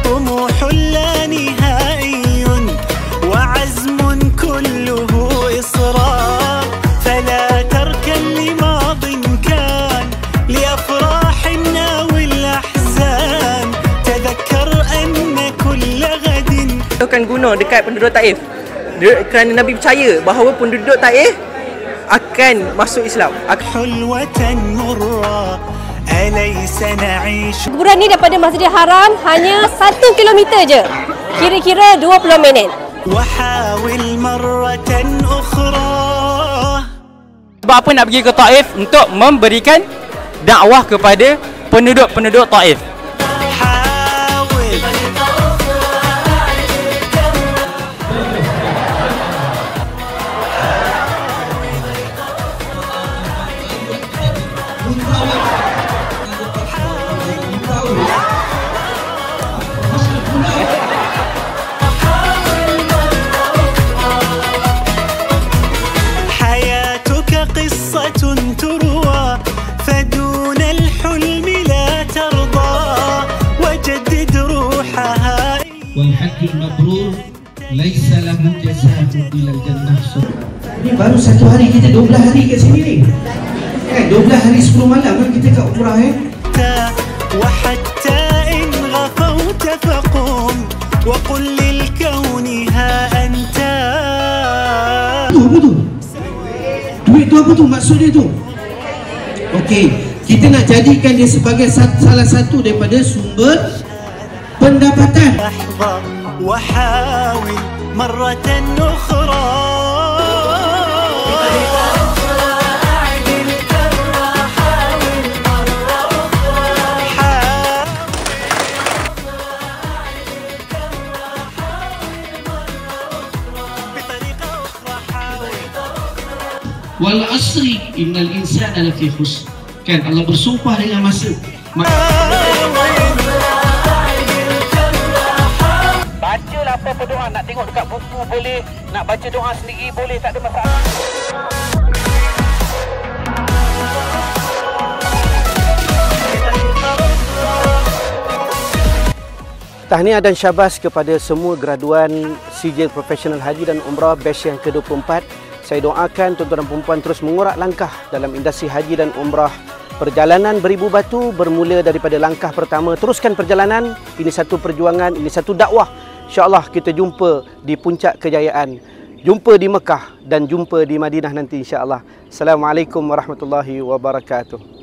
طموح لا نهائي وعزم كله إصرار فلا تركن لماض كان لأفراحنا والأحزان تذكر أن كل غد akan guna dekat penduduk Taif kerana Nabi percaya bahawa penduduk Taif akan masuk Islam. Kuburan ni daripada Masjidil Haram hanya 1 kilometer je. Kira-kira 20 minit. Sebab apa nak pergi ke Taif? Untuk memberikan dakwah kepada penduduk-penduduk Taif. حياتك قصة تروى فدون الحلم لا ترضى وجدد روحها والحج المبرور ليس له جزاء إلا الجنة. Ini baru 1 hari, kita 12 hari kat sini ni. 12 hari 10 malam kan kita kat umrah وحتى إن غفوت فقم وقل للكون ها أنت. Betul. Duit tu apa tu maksud dia tu? Okey, kita nak jadikan dia sebagai salah satu daripada sumber pendapatan. وحاول مرة أخرى. Wal asri innal insana lafi khusr. Kan Allah bersumpah dengan masa. Bacalah apa doa, nak tengok dekat buku boleh, nak baca doa sendiri boleh, tak ada masalah. Tahniah dan syabas kepada semua graduan sijil profesional haji dan umrah batch yang ke-24. Saya doakan tuan-tuan dan puan-puan terus mengorak langkah dalam industri haji dan umrah. Perjalanan beribu batu bermula daripada langkah pertama. Teruskan perjalanan. Ini satu perjuangan, ini satu dakwah. InsyaAllah kita jumpa di puncak kejayaan. Jumpa di Mekah dan jumpa di Madinah nanti insyaAllah. Assalamualaikum warahmatullahi wabarakatuh.